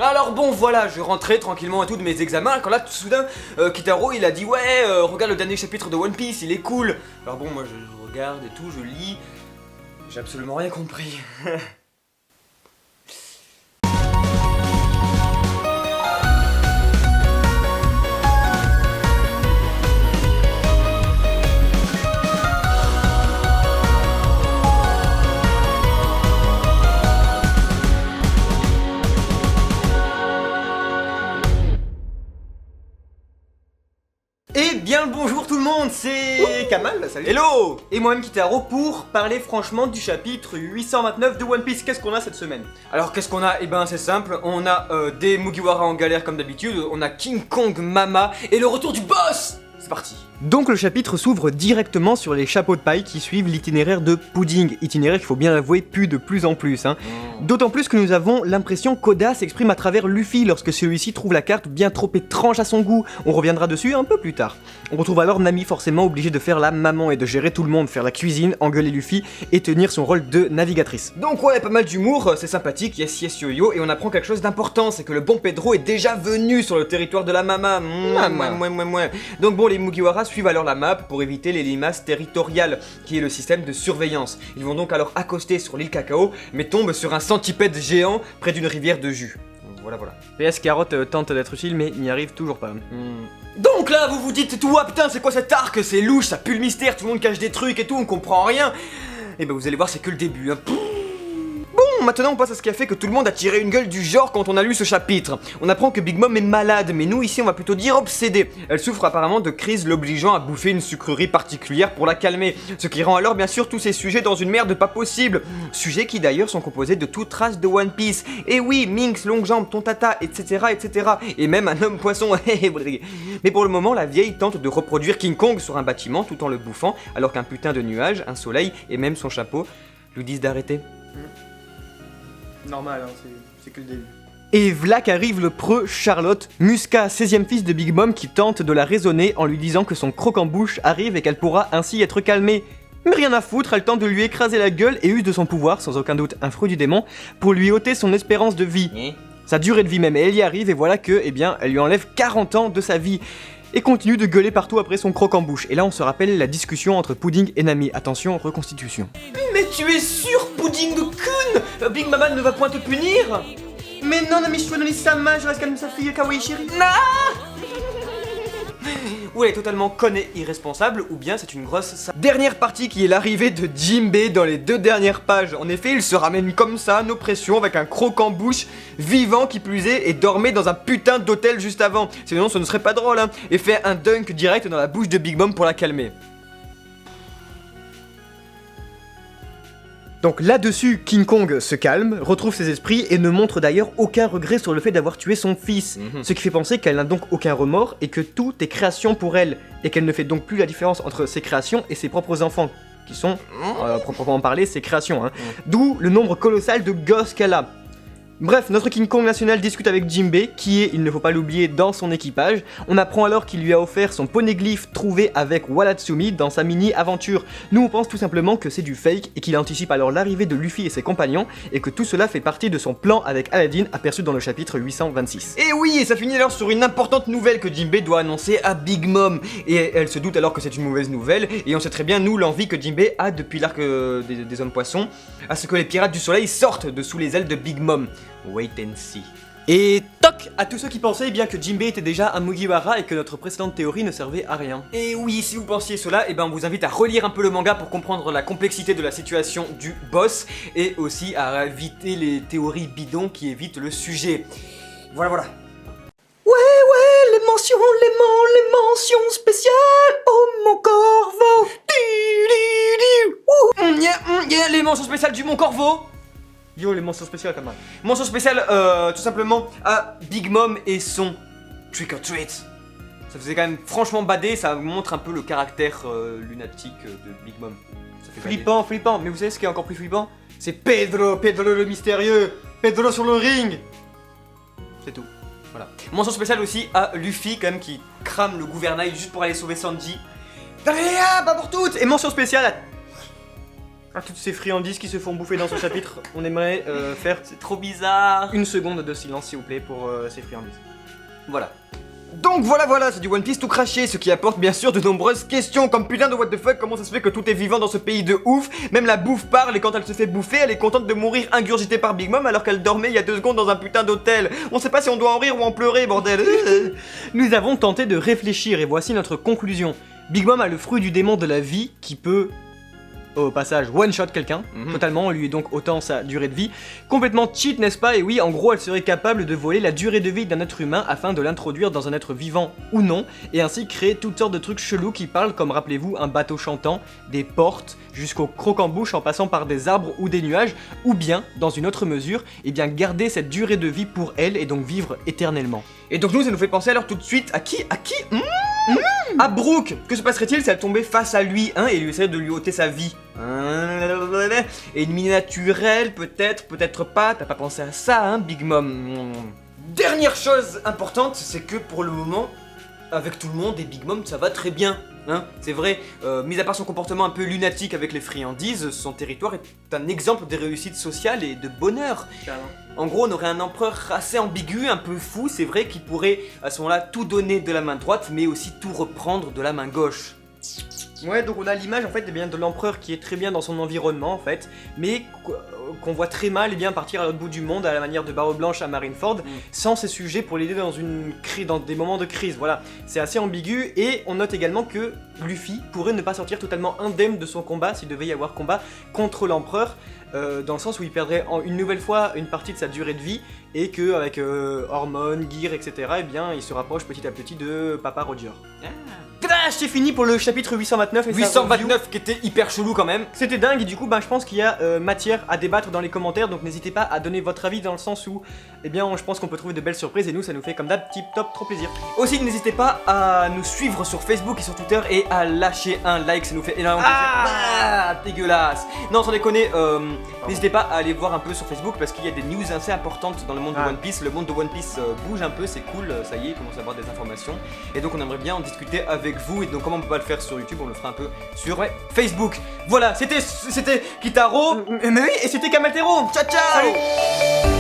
Alors bon voilà, je rentrais tranquillement et tout de mes examens quand là tout soudain Kitaro il a dit ouais regarde le dernier chapitre de One Piece, il est cool. Alors bon moi je regarde et tout, je lis, j'ai absolument rien compris. Eh bien le bonjour tout le monde, c'est Kamal, salut. Hello. Et moi-même Kitaro pour parler franchement du chapitre 829 de One Piece. Qu'est-ce qu'on a cette semaine? Alors qu'est-ce qu'on a? Eh ben c'est simple, on a des Mugiwara en galère comme d'habitude, on a King Kong, Mama et le retour du boss. C'est parti. Donc le chapitre s'ouvre directement sur les chapeaux de paille qui suivent l'itinéraire de Pudding, itinéraire qu'il faut bien avouer pue de plus en plus. D'autant plus que nous avons l'impression qu'Oda s'exprime à travers Luffy lorsque celui-ci trouve la carte bien trop étrange à son goût. On reviendra dessus un peu plus tard. On retrouve alors Nami forcément obligée de faire la maman et de gérer tout le monde, faire la cuisine, engueuler Luffy et tenir son rôle de navigatrice. Donc ouais, pas mal d'humour, c'est sympathique, yes yes yo yo, et on apprend quelque chose d'important, c'est que le bon Pedro est déjà venu sur le territoire de la Mama. Donc bon, les Mugiwara suivent alors la map pour éviter les limaces territoriales, qui est le système de surveillance. Ils vont donc alors accoster sur l'île Cacao, mais tombent sur un centipède géant près d'une rivière de jus. Voilà. PS Carotte tente d'être utile, mais il n'y arrive toujours pas. Donc là, vous vous dites tout, ah putain, c'est quoi cet arc? C'est louche, ça pue le mystère, tout le monde cache des trucs et tout, on comprend rien. Et ben vous allez voir, c'est que le début. Bon, maintenant on passe à ce qui a fait que tout le monde a tiré une gueule du genre quand on a lu ce chapitre. On apprend que Big Mom est malade, mais nous ici on va plutôt dire obsédée. Elle souffre apparemment de crise l'obligeant à bouffer une sucrerie particulière pour la calmer, ce qui rend alors bien sûr tous ces sujets dans une merde pas possible. Sujets qui d'ailleurs sont composés de toute trace de One Piece. Et oui, Minx, Longue-Jambe, Tontata, etc. Et même un homme poisson. Mais pour le moment, la vieille tente de reproduire King Kong sur un bâtiment tout en le bouffant, alors qu'un putain de nuage, un soleil et même son chapeau lui disent d'arrêter. Normal, hein, c'est que le début. Et v'là qu'arrive le preux Charlotte, Musca, 16e fils de Big Mom, qui tente de la raisonner en lui disant que son croque-en-bouche arrive et qu'elle pourra ainsi être calmée. Mais rien à foutre, elle tente de lui écraser la gueule et use de son pouvoir, sans aucun doute un fruit du démon, pour lui ôter son espérance de vie. Sa durée de vie même, et elle y arrive et voilà que, eh bien, elle lui enlève 40 ans de sa vie. Et continue de gueuler partout après son croque-en-bouche. Et là on se rappelle la discussion entre Pudding et Nami. Attention, reconstitution. Mais tu es sûr, Pudding de Kun? Big Mama ne va point te punir? Mais non, Nami Shouanoni-sama, je reste comme sa fille kawaii chérie. Ou elle est totalement conne et irresponsable, ou bien c'est une grosse... Dernière partie qui est l'arrivée de Jinbei dans les 2 dernières pages. En effet, il se ramène comme ça, nos pressions, avec un croque-en-bouche, vivant qui plus est, et dormait dans un putain d'hôtel juste avant. Sinon ce ne serait pas drôle, hein. Et fait un dunk direct dans la bouche de Big Mom pour la calmer. Donc là-dessus, King Kong se calme, retrouve ses esprits et ne montre d'ailleurs aucun regret sur le fait d'avoir tué son fils. Ce qui fait penser qu'elle n'a donc aucun remords et que tout est création pour elle. Et qu'elle ne fait donc plus la différence entre ses créations et ses propres enfants, qui sont, proprement parler, ses créations. D'où le nombre colossal de gosses qu'elle a. Bref, notre King Kong national discute avec Jinbei, qui est, il ne faut pas l'oublier, dans son équipage. On apprend alors qu'il lui a offert son poneglyphe trouvé avec Walatsumi dans sa mini-aventure. Nous on pense tout simplement que c'est du fake et qu'il anticipe alors l'arrivée de Luffy et ses compagnons et que tout cela fait partie de son plan avec Aladdin aperçu dans le chapitre 826. Et oui, et ça finit alors sur une importante nouvelle que Jinbei doit annoncer à Big Mom. Et elle se doute alors que c'est une mauvaise nouvelle et on sait très bien nous l'envie que Jinbei a depuis l'arc des hommes poissons à ce que les pirates du soleil sortent de sous les ailes de Big Mom. Wait and see. Et toc à tous ceux qui pensaient bien que Jinbei était déjà un Mugiwara et que notre précédente théorie ne servait à rien. Et oui, si vous pensiez cela, et ben on vous invite à relire un peu le manga pour comprendre la complexité de la situation du boss et aussi à éviter les théories bidons qui évitent le sujet. Voilà. Ouais, les mentions spéciales, oh mon corbeau. Les mentions spéciales du Mon Corbeau. Yo, les mentions spéciales quand même. Mention spéciale, tout simplement, à Big Mom et son Trick or Treat. Ça faisait quand même franchement bader, ça montre un peu le caractère lunatique de Big Mom. Ça fait flippant, mais vous savez ce qui est encore plus flippant? C'est Pedro le mystérieux, Pedro sur le ring. C'est tout, voilà. Mention spéciale aussi à Luffy quand même qui crame le gouvernail juste pour aller sauver Sanji. Pas pour toutes. Et mention spéciale à... À toutes ces friandises qui se font bouffer dans ce chapitre, on aimerait faire C'est trop bizarre. une seconde de silence s'il vous plaît pour ces friandises. Voilà. Donc voilà, c'est du One Piece tout craché, ce qui apporte bien sûr de nombreuses questions, comme putain de what the fuck, comment ça se fait que tout est vivant dans ce pays de ouf, même la bouffe parle et quand elle se fait bouffer, elle est contente de mourir ingurgitée par Big Mom alors qu'elle dormait il y a 2 secondes dans un putain d'hôtel. On sait pas si on doit en rire ou en pleurer, bordel. Nous avons tenté de réfléchir et voici notre conclusion. Big Mom a le fruit du démon de la vie qui peut, au passage, one-shot quelqu'un, totalement, lui donc autant sa durée de vie. Complètement cheat, n'est-ce pas? Et oui, en gros, elle serait capable de voler la durée de vie d'un être humain afin de l'introduire dans un être vivant ou non, et ainsi créer toutes sortes de trucs chelous qui parlent, comme rappelez-vous, un bateau chantant, des portes, jusqu'au croquembouche en passant par des arbres ou des nuages, ou bien, dans une autre mesure, et bien garder cette durée de vie pour elle et donc vivre éternellement. Et donc nous, ça nous fait penser alors tout de suite à qui? À Brooke. Que se passerait-il si elle tombait face à lui, hein, et lui essaierait de lui ôter sa vie? Ennemie naturelle, peut-être, peut-être pas, t'as pas pensé à ça, hein, Big Mom? Dernière chose importante, c'est que pour le moment, avec tout le monde et Big Mom, ça va très bien. Hein, c'est vrai, mis à part son comportement un peu lunatique avec les friandises, son territoire est un exemple de réussite sociale et de bonheur. En gros, on aurait un empereur assez ambigu, un peu fou, c'est vrai, qui pourrait à ce moment-là tout donner de la main droite, mais aussi tout reprendre de la main gauche. Ouais, donc on a l'image en fait eh bien, de l'empereur qui est très bien dans son environnement en fait, mais qu'on voit très mal eh bien, partir à l'autre bout du monde à la manière de Barbe Blanche à Marineford, sans ses sujets pour l'aider dans des moments de crise. Voilà, c'est assez ambigu et on note également que Luffy pourrait ne pas sortir totalement indemne de son combat s'il devait y avoir combat contre l'empereur, dans le sens où il perdrait une nouvelle fois une partie de sa durée de vie et que avec hormones, gear, etc. eh bien, il se rapproche petit à petit de Papa Roger. C'est fini pour le chapitre 829 et 829 qui était hyper chelou quand même. C'était dingue et du coup je pense qu'il y a matière à débattre dans les commentaires, donc n'hésitez pas à donner votre avis dans le sens où eh bien je pense qu'on peut trouver de belles surprises et nous ça nous fait comme d'hab tip top trop plaisir. Aussi n'hésitez pas à nous suivre sur Facebook et sur Twitter et à lâcher un like, ça nous fait énormément plaisir. Dégueulasse. Non sans déconner, n'hésitez pas à aller voir un peu sur Facebook parce qu'il y a des news assez importantes dans le monde de One Piece. Le monde de One Piece bouge un peu, c'est cool, ça y est, il commence à avoir des informations et donc on aimerait bien en discuter avec vous et donc comme on peut pas le faire sur YouTube, on le fera un peu sur Facebook. Voilà, c'était Kitaro. Mais oui, et c'était Kamatero. Ciao ciao. Salut.